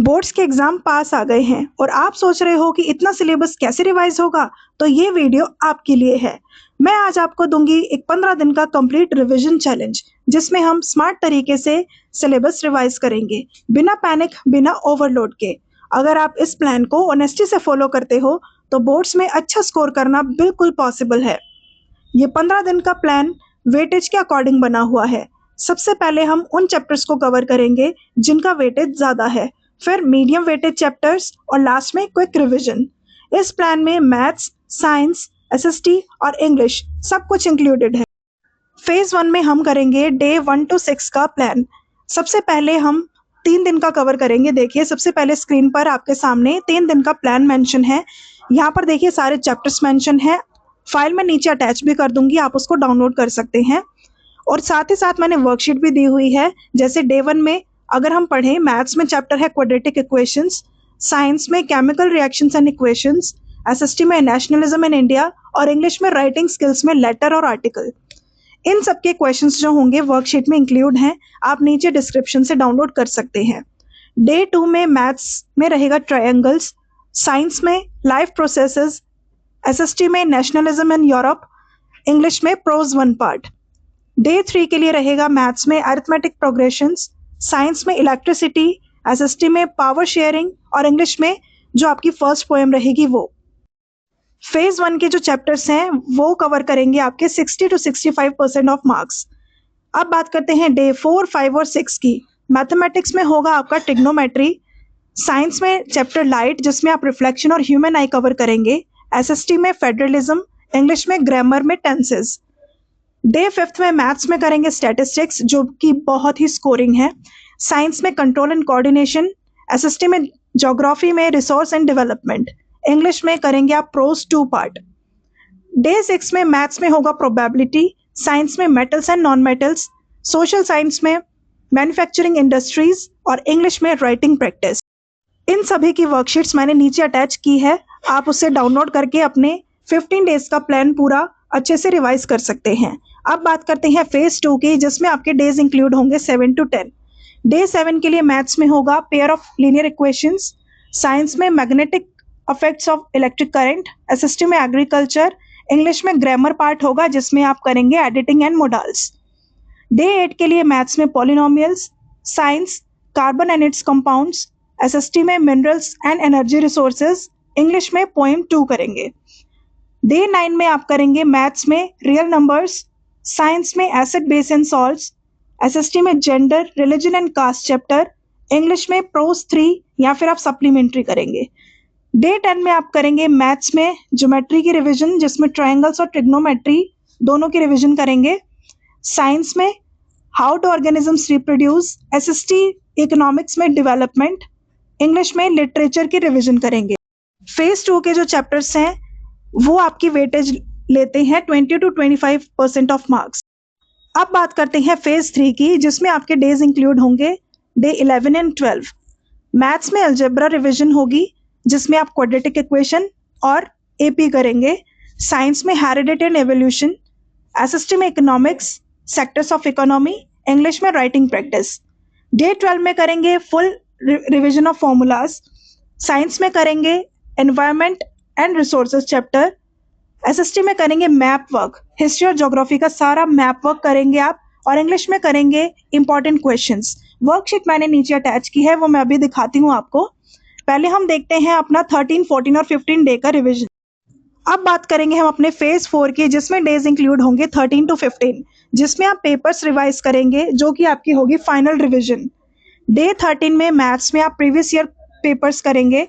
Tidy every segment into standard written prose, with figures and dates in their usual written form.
Boards के exam पास आ गए हैं और आप सोच रहे हो कि इतना सिलेबस कैसे रिवाइज होगा, तो ये वीडियो आपके लिए है। मैं आज आपको दूंगी एक 15 दिन का कंप्लीट रिवीजन चैलेंज, जिसमें हम स्मार्ट तरीके से सिलेबस रिवाइज करेंगे, बिना पैनिक, बिना ओवरलोड के। अगर आप इस प्लान को ऑनेस्टी से फॉलो करते हो तो बोर्ड्स में अच्छा स्कोर करना बिल्कुल पॉसिबल है। ये 15 दिन का प्लान वेटेज के अकॉर्डिंग बना हुआ है। सबसे पहले हम उन चैप्टर्स को कवर करेंगे जिनका वेटेज ज़्यादा है, फिर मीडियम वेटेज चैप्टर्स और लास्ट में क्विक रिवीजन। इस प्लान में मैथ्स, साइंस, एसएसटी और इंग्लिश सब कुछ इंक्लूडेड है। फेज 1 में हम करेंगे डे 1 to 6 का प्लान। सबसे पहले हम 3 दिन का कवर करेंगे। देखिए, सबसे पहले स्क्रीन पर आपके सामने 3 दिन का प्लान मेंशन है। यहाँ पर देखिए सारे चैप्टर्स मेंशन है। फाइल में नीचे अटैच भी कर दूंगी, आप उसको डाउनलोड कर सकते हैं। और साथ ही साथ मैंने वर्कशीट भी दी हुई है। जैसे डे 1 में अगर हम पढ़ें, मैथ्स में चैप्टर है क्वाड्रेटिक इक्वेशंस, साइंस में chemical reactions and equations, SST में नेशनलिज्म इन इंडिया और इंग्लिश में राइटिंग स्किल्स में लेटर और आर्टिकल। इन सब के क्वेश्चंस जो होंगे वर्कशीट में इंक्लूड हैं, आप नीचे डिस्क्रिप्शन से डाउनलोड कर सकते हैं। डे 2 में मैथ्स में रहेगा ट्रायंगल्स, साइंस में लाइफ प्रोसेसेस, एसएसटी में नेशनलिज्म इन यूरोप, इंग्लिश में प्रोज 1 पार्ट। डे 3 के लिए रहेगा मैथ्स में अरिथमेटिक प्रोग्रेशंस, साइंस में इलेक्ट्रिसिटी, एसएसटी में पावर शेयरिंग और इंग्लिश में जो आपकी फर्स्ट पोएम रहेगी वो। फेज 1 के जो चैप्टर्स हैं वो कवर करेंगे आपके 60 to 65% ऑफ मार्क्स। अब बात करते हैं डे 4, 5 और 6 की। मैथमेटिक्स में होगा आपका ट्रिग्नोमेट्री, साइंस में चैप्टर लाइट जिसमें आप रिफ्लेक्शन और ह्यूमन आई कवर करेंगे, एसएसटी में फेडरलिज्म, इंग्लिश में ग्रामर में टेंसेस। डे 5 में मैथ्स में करेंगे स्टैटिस्टिक्स जो कि बहुत ही स्कोरिंग है, साइंस में कंट्रोल एंड कोऑर्डिनेशन, एसएसटी में ज्योग्राफी में रिसोर्स एंड डेवलपमेंट, इंग्लिश में करेंगे आप प्रोज 2 पार्ट। डे 6 में मैथ्स में होगा प्रोबेबिलिटी, साइंस में metals and non metals, social science में मैन्युफैक्चरिंग इंडस्ट्रीज और इंग्लिश में राइटिंग प्रैक्टिस। इन सभी की वर्कशीट्स मैंने नीचे अटैच की है, आप उसे डाउनलोड करके अपने 15 डेज का प्लान पूरा अच्छे से रिवाइज कर सकते हैं। अब बात करते हैं फेज 2 की, जिसमें आपके डेज इंक्लूड होंगे 7 to 10। डे 7 के लिए मैथ्स में होगा pair of linear equations, science में magnetic effects of electric current, SST में एग्रीकल्चर, इंग्लिश में ग्रामर पार्ट होगा जिसमें आप करेंगे एडिटिंग एंड मोडाल्स। डे 8 के लिए मैथ्स में polynomials, science carbon and its compounds, SST में minerals and energy resources, English में पोएम 2 करेंगे। डे 9 में आप करेंगे मैथ्स में रियल नंबर्स, साइंस में acid base and salts, SST में gender, religion and caste chapter, English में प्रोज 3 या फिर आप सप्लीमेंट्री करेंगे। डे 10 में आप करेंगे मैथ्स में ज्योमेट्री की रिवीजन जिसमें ट्रायंगल्स और ट्रिग्नोमेट्री दोनों की रिवीजन करेंगे, साइंस में how do organisms reproduce, SST economics में डेवलपमेंट, इंग्लिश में लिटरेचर की रिवीजन करेंगे। फेज 2 के जो चैप्टर्स हैं वो आपकी वेटेज लेते हैं 20 to 25% ऑफ मार्क्स। अब बात करते हैं फेज 3 की, जिसमें आपके डेज इंक्लूड होंगे डे 11 and 12। मैथ्स में अलजेब्रा रिवीजन होगी जिसमें आप क्वाड्रेटिक इक्वेशन और एपी करेंगे, साइंस में हेरिडिटी एंड एवोल्यूशन, एसएसटी में economics, sectors of economy, English में राइटिंग प्रैक्टिस। डे 12 में करेंगे full revision of formulas, science में करेंगे environment and resources chapter, SST में करेंगे मैप वर्क, हिस्ट्री और ज्योग्राफी का सारा मैप वर्क करेंगे आप, और इंग्लिश में करेंगे इंपॉर्टेंट क्वेश्चंस। वर्कशीट मैंने नीचे अटैच की है, वो मैं अभी दिखाती हूँ आपको। पहले हम देखते हैं अपना 13, 14 और 15 डे का रिवीजन। अब बात करेंगे हम अपने फेज 4 की, जिसमें डेज इंक्लूड होंगे 13 to 15, जिसमें आप पेपर्स रिवाइज करेंगे जो कि आपकी होगी फाइनल रिवीजन। डे 13 में मैथ्स में आप प्रीवियस ईयर पेपर्स करेंगे,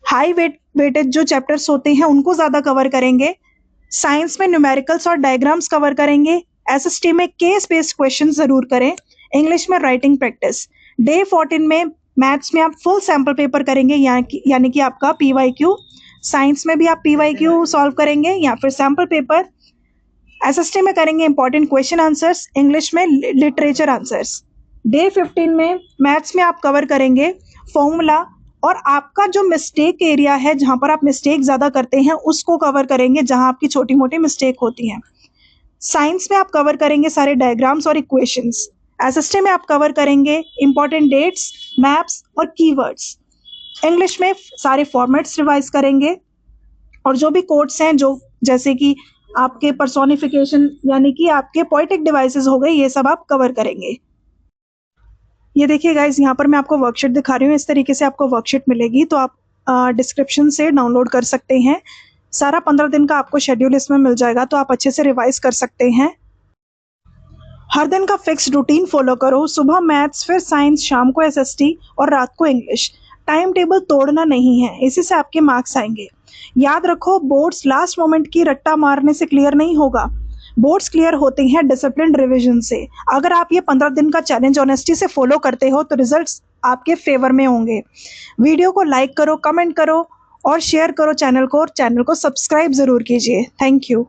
हाई वेटेज जो चैप्टर्स होते हैं उनको ज़्यादा कवर करेंगे, साइंस में न्यूमेरिकल्स और डायग्राम्स कवर करेंगे, एसएसटी में केस बेस्ड क्वेश्चन ज़रूर करें, इंग्लिश में राइटिंग प्रैक्टिस। डे 14 में मैथ्स में आप फुल सैम्पल पेपर करेंगे, यानी कि आपका पीवाईक्यू, साइंस में भी आप पीवाईक्यू सॉल्व करेंगे या फिर सैम्पल पेपर, एसएसटी में करेंगे इंपॉर्टेंट क्वेश्चन आंसर्स, इंग्लिश में लिटरेचर आंसर्स। डे 15 में मैथ्स में आप कवर करेंगे फॉर्मूला, और आपका जो मिस्टेक एरिया है जहाँ पर आप मिस्टेक ज़्यादा करते हैं उसको कवर करेंगे, जहाँ आपकी छोटी मोटी मिस्टेक होती हैं। साइंस में आप कवर करेंगे सारे डायग्राम्स और इक्वेशंस, एसएसटी में आप कवर करेंगे इंपॉर्टेंट डेट्स, मैप्स और कीवर्ड्स। इंग्लिश में सारे फॉर्मेट्स रिवाइज करेंगे और जो भी कोड्स हैं, जो जैसे कि आपके पर्सोनिफिकेशन यानी कि आपके पोएटिक डिवाइसेस हो गए, ये सब आप कवर करेंगे। ये देखिए गाइज, यहाँ पर मैं आपको वर्कशीट दिखा रही हूँ। इस तरीके से आपको वर्कशीट मिलेगी, तो आप डिस्क्रिप्शन से डाउनलोड कर सकते हैं। सारा 15 दिन का आपको शेड्यूल इसमें मिल जाएगा, तो आप अच्छे से रिवाइज कर सकते हैं। हर दिन का फिक्स रूटीन फॉलो करो। सुबह मैथ्स, फिर साइंस, शाम को एसएसटी और रात को इंग्लिश। टाइम टेबल तोड़ना नहीं है, इसी से आपके मार्क्स आएंगे। याद रखो, बोर्ड्स लास्ट मोमेंट की रट्टा मारने से क्लियर नहीं होगा। बोर्ड्स क्लियर होते हैं डिसिप्लिन रिवीजन से। अगर आप ये 15 दिन का चैलेंज ऑनेस्टी से फॉलो करते हो तो रिजल्ट्स आपके फेवर में होंगे। वीडियो को लाइक करो, कमेंट करो और शेयर करो चैनल को, और चैनल को सब्सक्राइब जरूर कीजिए। Thank you.